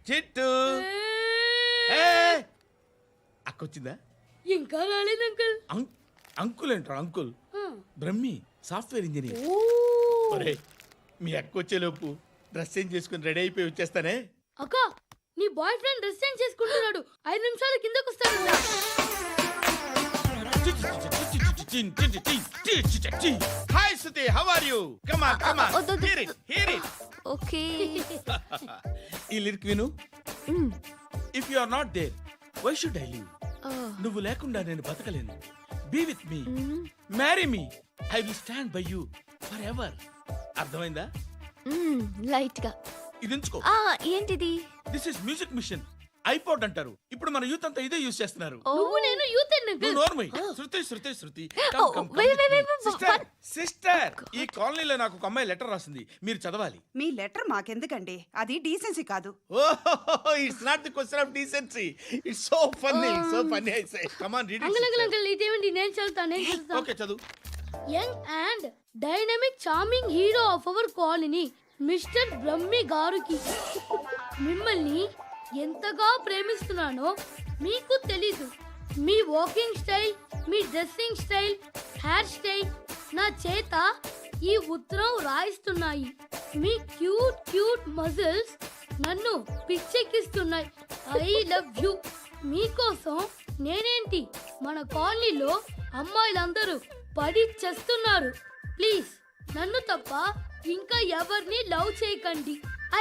చిట్టు అక్కొచ్చిందా? ఇంకా రాలేదు అంకుల్. అంకుల్ ఏంట్రా అంకుల్? Brahmi software engineer. ఒరే మీ అక్కొచ్చేలోపు డ్రెస్ చేంజ్ చేసుకుని రెడీ అయిపోయి వచ్చేస్తానే. అక్క నీ బాయ్ ఫ్రెండ్ డ్రెస్ చేంజ్ చేసుకుంటున్నాడు, 5 నిమిషాలు కిందకు వస్తాడు. Hi Shruti, how are you? Come on come on, hear it. Okay. ఈ లిరిక్ విను. If you are not there why should I live? నువ్వు లేకుండా నేను బతకలేను. Be with me, marry me, I will stand by you forever. అర్థమైందా? Light గా. ఇది ఉంచుకో. ఏంటిది? This is music machine. IPod అంటారు. ఇప్పుడు మన యూత్ అంతా ఇదే యూజ్ చేస్తున్నారు. నువ్వు నేను యూత్ అంకుల్. నోర్మై. శృతి శృతి శృతి. సిస్టర్, ఈ కాలనీలో నాకు ఒక అమ్మాయి లెటర్ రాసింది, మీరు చదవాలి. మీ లెటర్ మాకెందుకండి, అది డీసెన్సీ కాదు. Oh, it's not the question of decency, it's so funny I say. Come on read it. Uncle ఇదేంటి? నేను చదువుతాను. ఓకే చదువు. Young and dynamic charming hero of our colony mister Brahmi గారికి మిమ్మల్ని ఎంతగా ప్రేమిస్తున్నానో మీకు తెలీదు. మీ వాకింగ్ స్టైల్, మీ డ్రెస్సింగ్ స్టైల్, హెయిర్ స్టైల్ నా చేత ఈ ఉత్తరం రాయిస్తున్నాయి. మీ క్యూట్ మజిల్స్ నన్ను పిచ్చెక్కిస్తున్నాయి. I love you. మీకోసం నేనేంటి, మన కాలనీలో అమ్మాయిలందరూ పడి చేస్తున్నారు. ప్లీజ్ నన్ను తప్ప ఇంకా ఎవరిని లవ్ చేయకండి.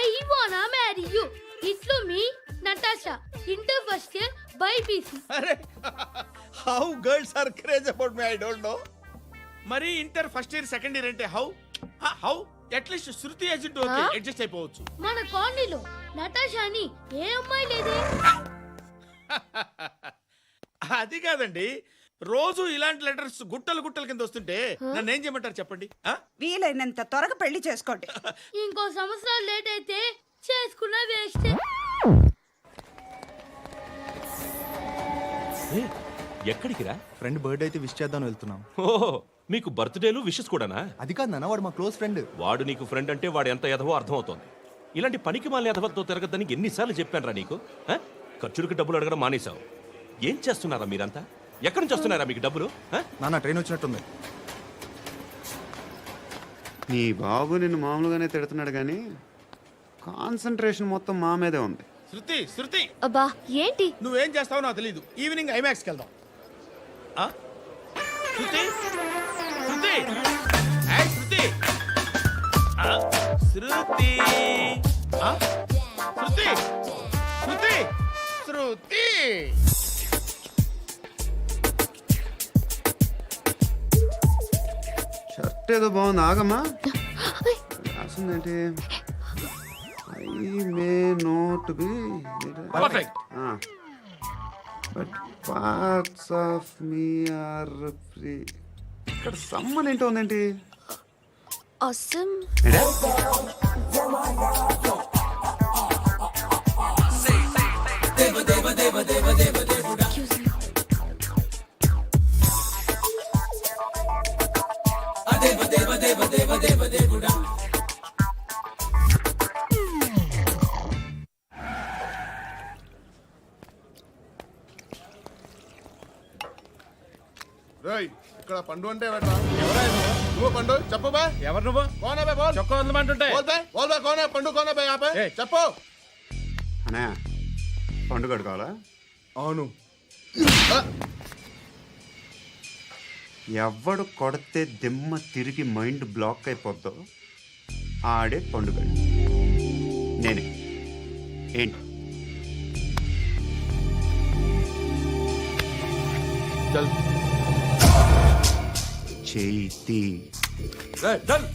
ఐ వానా మ్యారీ యూ. ఇట్లు మీ Natasha, inter first year BiPC. అరే how girls are craze about me, I don't know. మరి inter first year second year అంటే how at least Shruti agent okay adjust అయిపోవచ్చు. మన కాలనీలో నటాషా అని ఏ అమ్మాయి లేదే. అది కాదండి, రోజు ఇలాంటి లెటర్స్ గుట్టలు కింద వస్తుంటే నన్ను ఏం చేయమంటారు చెప్పండి? వీలైనంత త్వరగా పెళ్లి చేసుకోండి. ఇంకో సంవత్సరాలు లేట్ అయితే చేసుకున్న వేస్ట్. ఎక్కడికి రా? ఫ్రెండ్ బర్త్డే అయితే విష్ చేద్దాం వెళ్తున్నాం. ఓహో, మీకు బర్త్డేలు విషెస్ కూడానా? అది కాదు నాన్న, వాడు మా క్లోజ్ ఫ్రెండ్. వాడు నీకు ఫ్రెండ్ అంటే వాడు ఎంత ఎదవో అర్థమవుతోంది. ఇలాంటి పనికి మాలిన ఎదవతో తిరగద్దని ఎన్నిసార్లు చెప్పానురా నీకు? ఖర్చులకు డబ్బులు అడగడం మానేశావు. ఏం చేస్తున్నారా మీరంతా? ఎక్కడి నుంచి వస్తున్నారా మీకు డబ్బులు? నాన్న ట్రైన్ వచ్చినట్టుంది. నీ బాబు నిన్ను మామూలుగానే తిడుతున్నాడు కానీ కాన్సంట్రేషన్ మొత్తం మా మీదే ఉంది. శృతి అబ్బా ఏంటి? నువ్వేం చేస్తావో నాకు తెలీదు. ఈవినింగ్ ఐమాక్స్కి వెళ్దాం. శృతి శృతి శృతి శృతి శృతి శృతి శృతి. షర్ట్ ఏదో బాగుంది, ఆగమ్మా. రాసిందేంటి? I may not be perfect. But parts of me are free. ఇక్కడ సమ్మన్ ఏంటో ఉందేంటి? awesome. ఇక్కడ పండు అంటే నువ్వు పండు చెప్పు బా. ఎవరు నువ్వు? కోనా బే బోల్. చొక్కా వదలమంటుంటే బోల్ బే కోనా పండు కోనా బే ఆపే చెప్పు. అనే పండుగ కావాలా? అవును. ఎవడు కొడితే దిమ్మ తిరిగి మైండ్ బ్లాక్ అయిపోద్దో ఆడే పండుగ. నేనే. ఏంటి? చల్ చేతి చల్ చల్.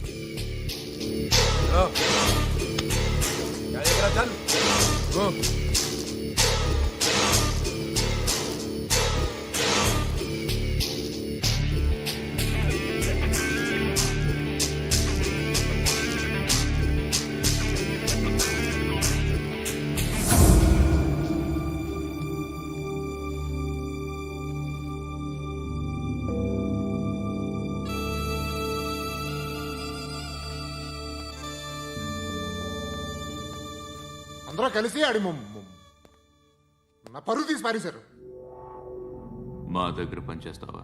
అందరూ కలిసి ఆడి నా పరువు తీసి పారేశారు. మా దగ్గర పనిచేస్తావా?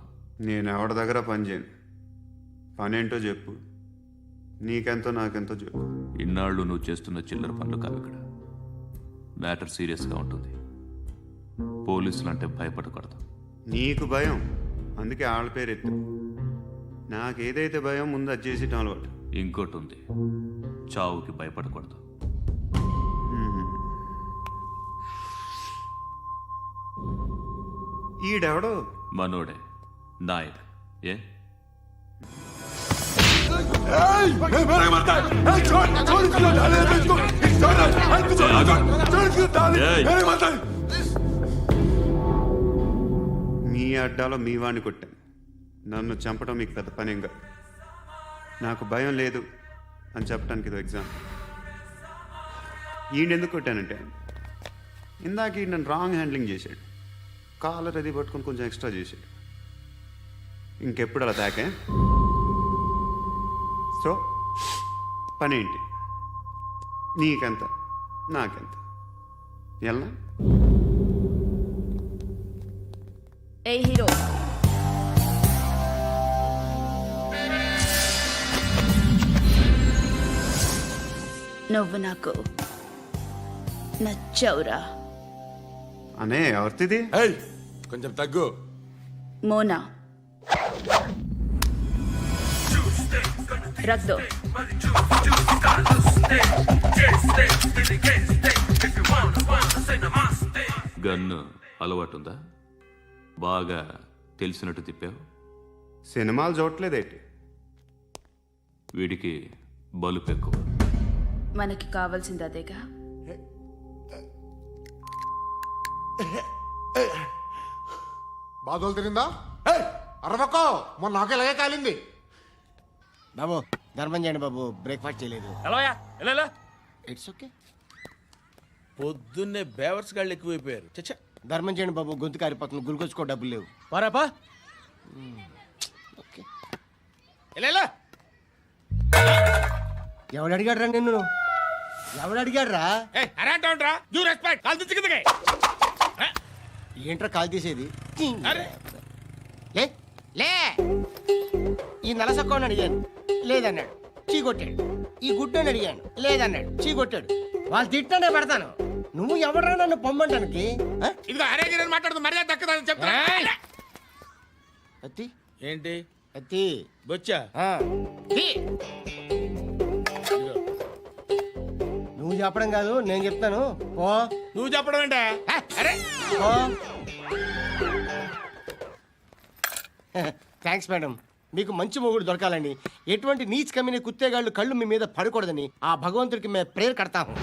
నేను ఎవరి దగ్గర పని చేయను. పనేంటో చెప్పు. నీకెంతో నాకెంతో చెప్పు. ఇన్నాళ్ళు నువ్వు చేస్తున్న చిల్లర పనులు కావు ఇక్కడ. మ్యాటర్ సీరియస్గా ఉంటుంది. పోలీసులు అంటే భయపడకూడదు. నీకు భయం, అందుకే ఆళ్ళ పేరు ఎత్తు. నాకేదైతే భయం ముందు అది చేసేటం అలవాటు. ఇంకోటి ఉంది, చావుకి భయపడకూడదు. ఈడెవడో మనోడే నాయక్. ఏ మీ అడ్డాలో మీ వాడిని కొట్టాను. నన్ను చంపడం మీకు పెద్ద పనేం కాదు. నాకు భయం లేదు అని చెప్పడానికి ఇది ఎగ్జాంపుల్. ఈయనెందుకు కొట్టానంటే ఇందాక ఈయన నన్ను రాంగ్ హ్యాండ్లింగ్ చేశాడు. కాలర్ అది పట్టుకొని కొంచెం ఎక్స్ట్రా చేశాడు. ఇంకెప్పుడు అలా తాకే. సో పనేంటి? నీకెంత నాకెంత ఎలా? ఏ హీరో, నువ్వు నాకు నచ్చవురా. అనే ఎవరిది? కొంచెం తగ్గు. మోనా రక్ దో. గన్ను అలవాటుందా? బాగా తెలిసినట్టు తిప్పావు. సినిమాలు చూడట్లేదేంటి? వీడికి బలుపు ఎక్కువ. మనకి కావాల్సింది అదేగా. బాధలు తిరిందా? అరవకో, మొన్న నాకు ఇలాగే కాలింది. బాబు ధర్మం చేయండి బాబు, బ్రేక్ఫాస్ట్ చేయలేదు. It's okay. పొద్దున్నే బేవర్స్ గాళ్ళు ఎక్కువైపోయారు. చచ్చా, ధర్మం చేయండి బాబు, గొంతు కారిపోతుంది, గురికొచ్చుకో డబ్బులు లేవు. పారాపా. ఓకే. ఎవడు అడిగాడు రా నిన్ను? ఎవడు అడిగాడు రా? ఏంట్రా కాల్ తీసేది? లే లే. ఈ నలసక్కని అడిగాను, లేదన్నాడు, చీ కొట్టాడు. ఈ గుడ్డని అడిగాను, లేదన్నాడు, చీ కొట్టాడు. వాళ్ళు తిట్టానే పెడతాను. నువ్వు ఎవడరా నన్ను పొమ్మంటానికి? అత్తి ఏంటి అత్తి బొచ్చా? ఆ. తీ. నువ్వు చెప్పడం కాదు, నేను చెప్తాను. ఓ నువ్వు చెప్పడం ఏంటే? ఓ. Thanks madam. మీకు మంచి మొగుడు దొరకాలని, ఎటువంటి నీచ్ కమ్మిన కుత్తేగాళ్ళు కళ్ళు మీ మీద పడకూడదని ఆ భగవంతుడికి మేము ప్రేయర్ కడతాము.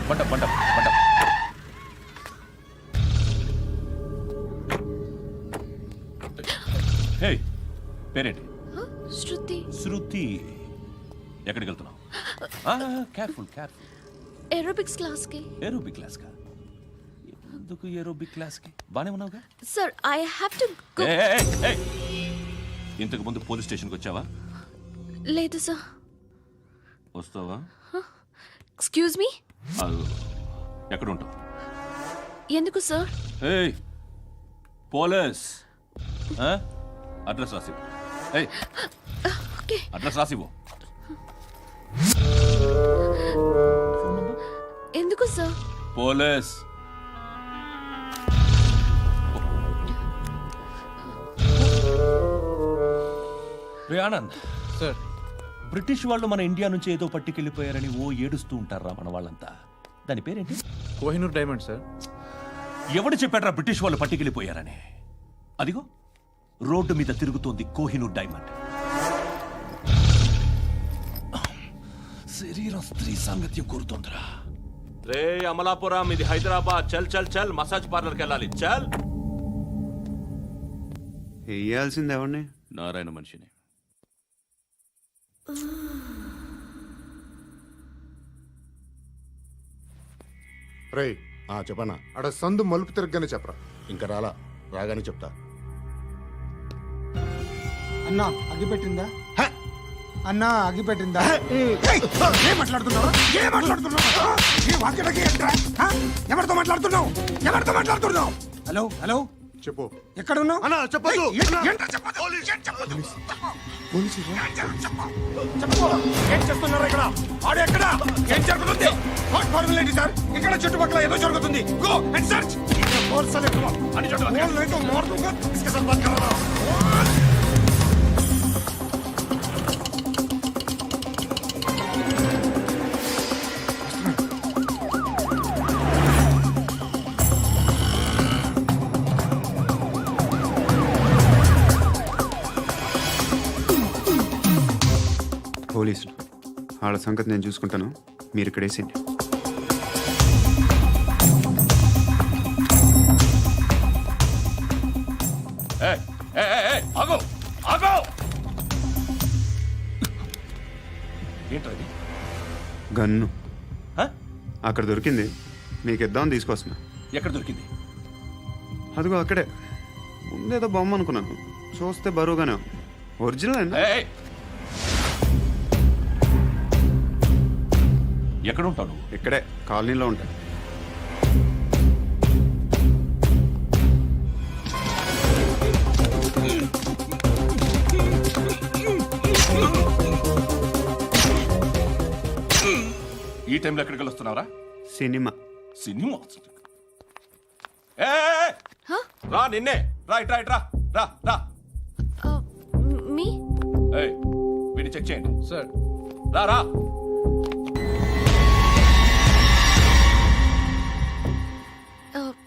పంట పంట పంట. హే, పేరేంటి? శృతి. శృతి. ఎక్కడికి వెళ్తున్నావు? Careful careful. ఏరోబిక్స్ క్లాస్ కి. ఏరోబిక్ క్లాస్ కా? ఎందుకు ఏరోబిక్ క్లాస్ కి? బానే ఉన్నావుగా? Sir I have to go. ఇంతకు ముందు పోలీస్ స్టేషన్కి వచ్చావా? లేదు సార్. వస్తావా? Excuse me. ఎక్కడ ఉంటావు? ఎందుకు సార్? ఏయ్ పోలీస్, అడ్రస్ రాసివ్వు. ఏయ్ ఓకే. అడ్రస్ రాసివ్వు. ఎందుకు సార్? పోలీస్. రే ఆనంద్ సార్. బ్రిటిష్ వాళ్ళు మన ఇండియా నుంచి ఏదో పట్టుకెళ్ళిపోయారని ఓ ఏడుస్తూ ఉంటారా మన వాళ్ళంతా? దాని పేరేంటి? Kohinoor diamond sir. ఎవడు చెప్పాడ్రా బ్రిటిష్ వాళ్ళు పట్టుకెళ్ళిపోయారని? అదిగో రోడ్డు మీద తిరుగుతోంది కోహినూర్ డైమండ్. శరీరం స్త్రీ సాంగత్యం కోరుతోందిరా. రే అమలాపురం, ఇది హైదరాబాద్. చల్ చల్ చల్, మసాజ్ పార్లర్కి వెళ్ళాలి. చల్. వేయాల్సింది ఎవరిని? నారాయణ మనిషిని. రేయ్ చెప్పనా? అడ సందు మలుపు తిరగగానే చెప్పరా. ఇంకా రాలా, రాగానే చెప్తా. అన్నా అగ్గిపెట్టిందా అన్నా అగ్గిపెట్టిందా ఏం మాట్లాడుతున్నావు ఏ వాక్యలకి ఏంట్రా? హ? ఎవరితో మాట్లాడుతున్నావు హలో హలో చెప్పు ఎక్కడ ఉన్నావు అన్నా చెప్పదు ఏం చేస్తున్నారు ఇక్కడ ఆడు ఎక్కడ ఏం జరుగుతుంది వాట్ ఫార్ములేంటి సార్ ఇక్కడ చుట్టుపక్కల ఏదో జరుగుతుంది గో అండ్ సర్చ్ పోలీసులు వాళ్ళ సంగతి నేను చూసుకుంటాను, మీరు ఇక్కడ వేసేయండి. ఆగో ఆగో ఏంటది గన్ను హ? అక్కడ దొరికింది, మీకు ఇద్దామని తీసుకొస్తున్నా. ఎక్కడ దొరికింది? అదిగో అక్కడే. ముందేదో బొమ్మ అనుకున్నాను, చూస్తే బరువుగానే ఉంది. ఒరిజినల్ అండి. ఏయ్! ఎక్కడ ఉంటావు నువ్వు? ఇక్కడే కాలనీలో ఉంటాయి. ఈ టైంలో ఎక్కడికి వస్తున్నావురా? సినిమా. సినిమా ఏయ్! రా నిన్నే రా ఇట్రా ఇట్రా రా రా మీ ఏయ్ వీడిని చెక్ చేయండి సార్. రా రా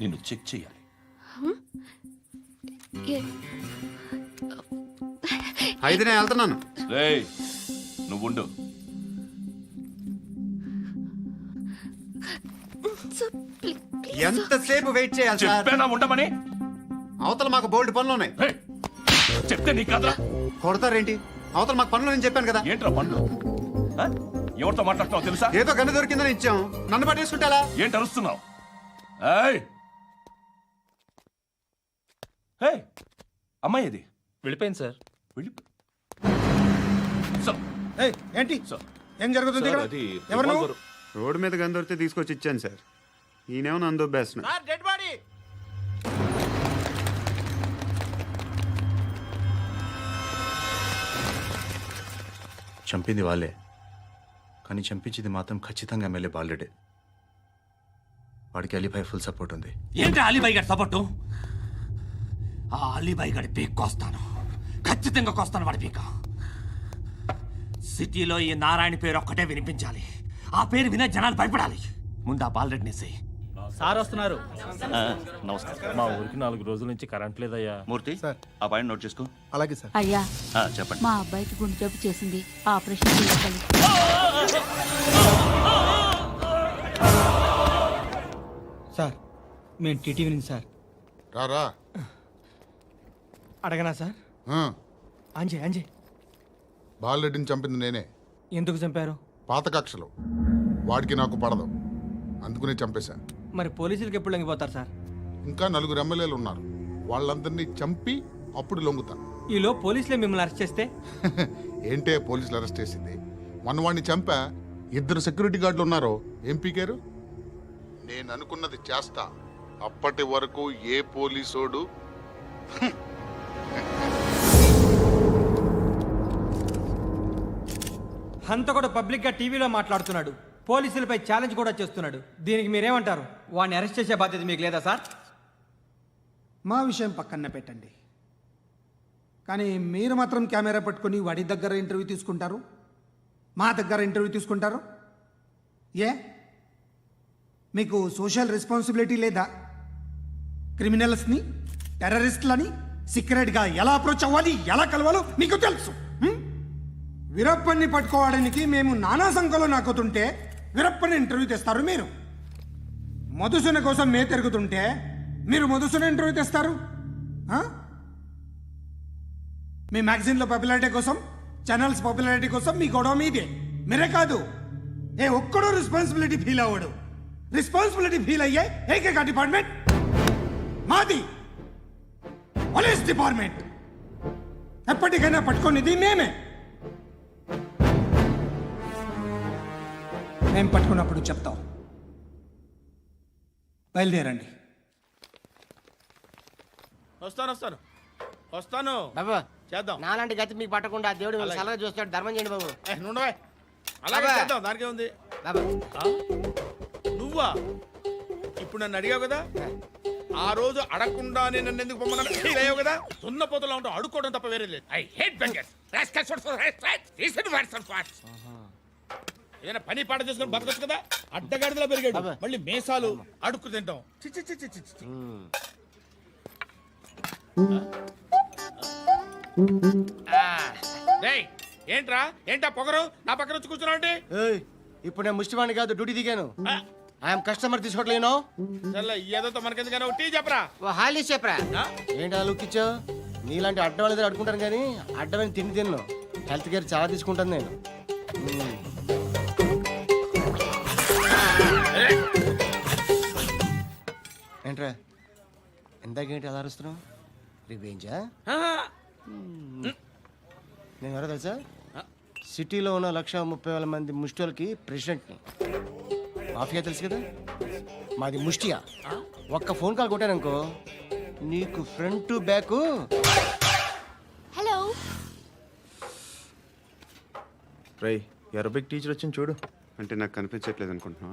నిన్ను చెక్ చేయాలి. అయితే నేను వెళ్తున్నాను. రేయ్ నువ్వుండు. ఎంతసేపు వెయిట్ చేయాలి సార్? చెప్పేనా ఉండమని? అవతల మాకు బోల్డ్ పనులు ఉన్నాయి. రేయ్, చెప్తే నీకు కదా కొడతారేంటి? అవతల మాకు పనులు నేను చెప్పాను కదా. ఏంట్రా పండు? ఆ? ఎవరితో మాట్లాడుతున్నావు తెలుసా? ఏదో గన్ను దొరికిందని ఇచ్చాం, నన్ను పట్టేసుకుంటా. ఏంటి అరుస్తున్నావు? ఏయ్! ఏయ్! అమ్మాయి ఇది వెళ్ళిపోయింది సార్. వెళ్ళి సార్, ఏంటి సార్. ఏం జరుగుతుంది ఇక్కడ? అది ఎవరు నువ్వు? రివాల్వర్. రోడ్డు మీద గన్ను దొరికితే తీసుకొచ్చి ఇచ్చాను సార్. ఈయనేమో నన్ను దొబ్బేస్తున్నా. Dead body. చంపింది వాళ్ళే, కానీ చంపించింది మాత్రం ఖచ్చితంగా ఎమ్మెల్యే బాలుడే. వాడికి అలీభాయ్ ఫుల్ సపోర్ట్ ఉంది. ఏంటి అలీబాయి గారి సపోర్టు? ఆ అలీబాయి గారి పీక్ కోస్తాను, ఖచ్చితంగా కోస్తాను వాడి పీక. సిటీలో ఈ నారాయణ పేరు ఒక్కటే వినిపించాలి. ఆ పేరు వినే జనాలు భయపడాలి. ముందు ఆ బాలరెడ్డి నేసేయి. సార్ వస్తున్నారు. నమస్కారం. మా ఊరికి 4 రోజుల నుంచి కరెంట్ లేదయ్యా. మూర్తి ఆ పాయింట్ నోట్ చేసుకో. అలాగే సార్. అయ్యా చెప్పండి. మా అబ్బాయికి గుండె జబ్బు చేసింది, ఆపరేషన్ చేయాలి. సార్ మేము టీటీవీ నుంచి సార్. రారా అడగనా సార్? అంజే బాలరెడ్డిని చంపింది నేనే. ఎందుకు చంపారు? పాత కక్షలు వాడికి నాకు పడదు, అందుకునే చంపేశా. మరి పోలీసులకు ఎప్పుడు లొంగిపోతారు సార్? ఇంకా 4 ఎమ్మెల్యేలు ఉన్నారు, వాళ్ళందరినీ చంపి అప్పుడు లొంగుతా. ఈలో పోలీసులే మిమ్మల్ని అరెస్ట్ చేస్తే? ఏంటే పోలీసులు అరెస్ట్ చేసింది? వాడిని చంపా, 2 సెక్యూరిటీ గార్డులు ఉన్నారో ఏం పీకారు? నేను అనుకున్నది చేస్తా, అప్పటి వరకు ఏ పోలీసోడు హంతకుడు పబ్లిక్ గా టీవీలో మాట్లాడుతున్నాడు, పోలీసులపై ఛాలెంజ్ కూడా చేస్తున్నాడు. దీనికి మీరేమంటారు? వాడిని అరెస్ట్ చేసే బాధ్యత మీకు లేదా సార్? మా విషయం పక్కన పెట్టండి, కానీ మీరు మాత్రం కెమెరా పట్టుకొని వాడి దగ్గర ఇంటర్వ్యూ తీసుకుంటారు, మా దగ్గర ఇంటర్వ్యూ తీసుకుంటారు. ఏ మీకు సోషల్ రెస్పాన్సిబిలిటీ లేదా? క్రిమినల్స్ని, టెర్రరిస్టులని సీక్రెట్గా ఎలా అప్రోచ్ అవ్వాలి, ఎలా కలవాలో మీకు తెలుసు. వీరప్పన్ని పట్టుకోవడానికి మేము నానా సంఖ్యలో నాకుతుంటే వీరప్పని ఇంటర్వ్యూ తెస్తారు మీరు. మధుసూన కోసం మే తిరుగుతుంటే మీరు మధుసూన ఇంటర్వ్యూ తెస్తారు. మీ మ్యాగజైన్లో పాపులారిటీ కోసం, ఛానల్స్ పాపులారిటీ కోసం మీ గొడవ మీదే. మీరే కాదు, ఏ ఒక్కడో రెస్పాన్సిబిలిటీ ఫీల్ అవ్వడు. రెస్పాన్సిబిలిటీ ఫీల్ అయ్యే ఏకైక డిపార్ట్మెంట్ మాది, పోలీస్ డిపార్ట్మెంట్. ఎప్పటికైనా పట్టుకునేది మేమే. మేము పట్టుకున్నప్పుడు చెప్తాం. బయలుదేరండి. వస్తాను బాబు చేద్దాం. నాలాంటి గతి మీకు పట్టకుండా దేవుడు మిమ్మల్ని సలహా చూస్తాడు. ధర్మం చేయండి బాబు. నుండవే అలాగే అబ్బా. చేద్దాం, దానికే ఉంది. బాబు నువ్వా ఇప్పుడు నన్ను అడిగావు కదా, ఆ రోజు అడగకుండానే నన్ను ఎందుకు పొమ్మన్నా ఫీల్ అయ్యావు కదా. సున్న పోతలో ఉంటావు, అడుక్కోవడం తప్ప వేరే లేదు. I hate bangers. ఏదైనా పని పాట చేసుకుని బతకొచ్చు కదా. అడ్డగాడిదలా పెరిగాడు, అబ్బా. మళ్ళీ మేసాలు అడుక్కు తింటాం. చి చి చి చి చి చి. రేయ్, ఏంటా పొగరు నా పక్కన వచ్చి కూర్చున్నావు అంటే? ఏయ్, ఇప్పుడు నేను ముష్టివాణి కాదు, డ్యూటీ దిగాను. ఐఎమ్ కస్టమర్ తీసుకోవట్లేను. ఏదో మనకెందుకైనా టీ చెప్పరా. ఓ హాలీస్ చెప్పరా. ఆ? ఏంటి అలా లుక్ ఇచ్చావు? నీలాంటి అడ్డం వాళ్ళ దగ్గర అడుకుంటాను కానీ అడ్డమైన తిండి తిన్ను. హెల్త్ కేర్ చాలా తీసుకుంటాను నేను. ఏంట్రా ఎందాకేంటి అలా అరుస్తున్నావు? రివేంజా? నేను ఎవరో తెలుసా? సిటీలో ఉన్న 130,000 మంది ముష్టిలకి ప్రెసిడెంట్ని. మాఫియా తెలుసు కదా, మాది ముష్టియా. ఒక్క ఫోన్ కాల్ కొట్టాననుకో నీకు ఫ్రంట్ టు బ్యాక్. హలో. రై అరబిక్ టీచర్ వచ్చింది చూడు. అంటే నాకు కనిపించట్లేదు అనుకుంటున్నా.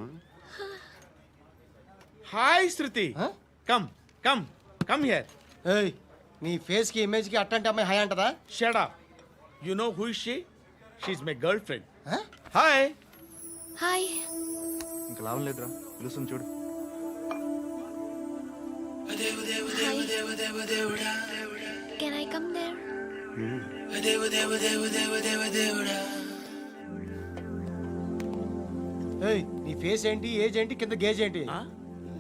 Hi Shruti, come come come here. ఏయ్, నీ ఫేస్ కి ఇమేజ్ కి అట్టంటే అమ్మాయి హాయ్ అంటదా? Shut up. You know who is she? She is my girl friend. Hi. Hi. ఇంకా లాభం లేదురా, పిలుస్తుంది చూడు. Can I come there? ఏయ్, నీ ఫేస్ ఏంటి, ఏజ్ ఏంటి, కింద గేజ్ ఏంటి?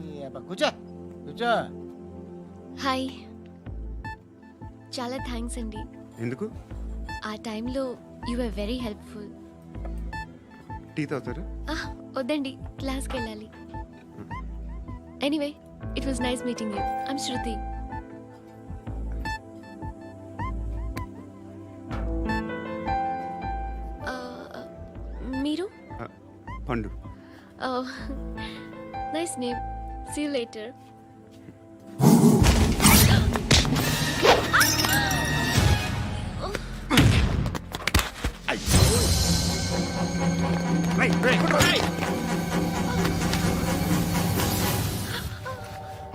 ఈ అబ్బా, కూర్చో కూర్చో. హాయ్. చాలా థ్యాంక్స్ అండి. ఎందుకు? ఆ టైంలో you are very helpful. Tea తాగుతారా? వద్దండి, క్లాస్కి వెళ్ళాలి. Anyway, it was nice meeting you. I'm Shruti. మీరు? Pandu. Nice name. See you later.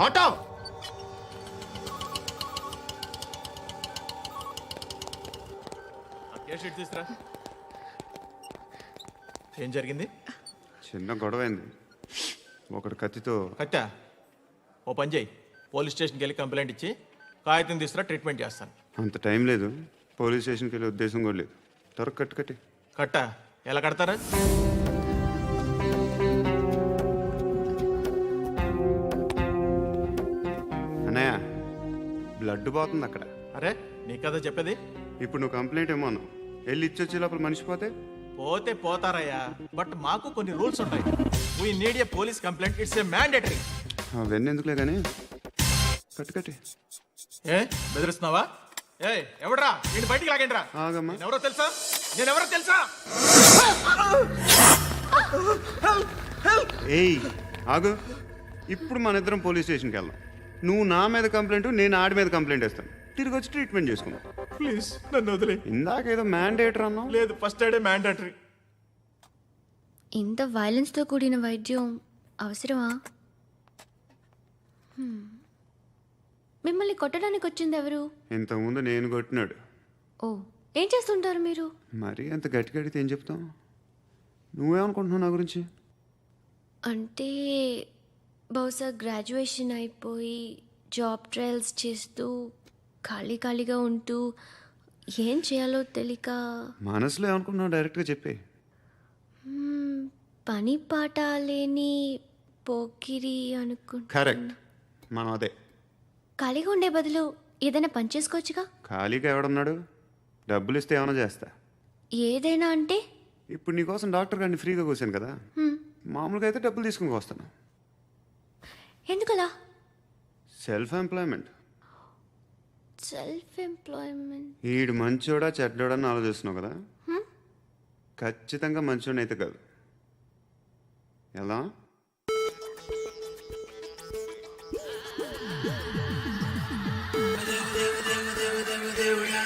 Auto. తీసురా. ఏం జరిగింది? చిన్న గొడవ అయింది. ఒకడు కత్తితో. కట్టా ఓ పని చేయి, పోలీస్ స్టేషన్కి వెళ్ళి కంప్లైంట్ ఇచ్చి కాగితం తీసుకురా, ట్రీట్మెంట్ చేస్తాను. అంత టైం లేదు, పోలీస్ స్టేషన్కి వెళ్ళే ఉద్దేశం కూడా లేదు. త్వరగా కట్టి. కట్టా ఎలా కడతారా? అన్నయ్య, బ్లడ్ పోతుంది అక్కడ. అరే నీ కదా చెప్పేది. ఇప్పుడు నువ్వు కంప్లైంట్ ఏమో అన్నావు. వెళ్ళి ఇచ్చొచ్చే లోపల మనిషి పోతే పోతే పోతారయ్యా, బట్ మాకు కొన్ని రూల్స్ ఉంటాయి. We need a police complaint, it's a mandatory. అవన్నీ ఎందుకులే కానీ కట్టి. ఏ బెదిరిస్తున్నావా? ఏ ఎవడ్రా నేను బయటికి లాగండి రా. ఆగమ్మా. ఎవరో తెలుసా? నేనెవరో తెలుసా? ఏయ్ ఆగు. ఇప్పుడు మన ఇద్దరం పోలీస్ స్టేషన్కి వెళ్దాం. నువ్వు నా మీద కంప్లైంట్, నేను ఆడి మీద కంప్లైంట్ వేస్తాను. తిరిగి వచ్చి ట్రీట్మెంట్ చేసుకుందాం. ప్లీజ్ నన్ను వదిలే. ఇందాకేదో మ్యాండేటర్ అన్నావు. లేదు, ఫస్ట్ ఎయిడే మ్యాండేటరీ. ఇంత వైలెన్స్తో కూడిన వైద్యం అవసరమా? మిమ్మల్ని కొట్టడానికి వచ్చింది ఎవరు? ఇంతకుముందు నేను కొట్టినాడు. ఓ, ఏం చేస్తుంటారు మీరు? మరీ అంత గట్టి అడిగితే ఏం చెప్తాం? నువ్వేమనుకుంటున్నావు నా గురించి? అంటే బహుశా గ్రాడ్యుయేషన్ అయిపోయి జాబ్ ట్రయల్స్ చేస్తూ ఖాళీగా ఉంటూ ఏం చేయాలో తెలియక. మనసులో ఏమనుకుంటున్నావు డైరెక్ట్గా చెప్పే. పని పాట లేని పోకిరి అనుకుంటా. కరెక్ట్, మనం అదే. ఖాళీగా ఉండే బదులు ఏదైనా పని చేసుకోవచ్చుగా. ఖాళీగా ఎవడన్నాడు? డబ్బులు ఇస్తే ఏమైనా చేస్తా. ఏదైనా అంటే? ఇప్పుడు నీకోసం డాక్టర్ గారిని ఫ్రీగా కూర్చాను కదా, మామూలుగా అయితే డబ్బులు తీసుకుని వస్తాను. ఎందుకలా? Self employment. Self employment. ఈడు మంచోడా చెడ్డోడా అని ఆలోచిస్తున్నావు కదా ఖచ్చితంగా మంచోడని అయితే కాదు. ఎలా? దేవుడా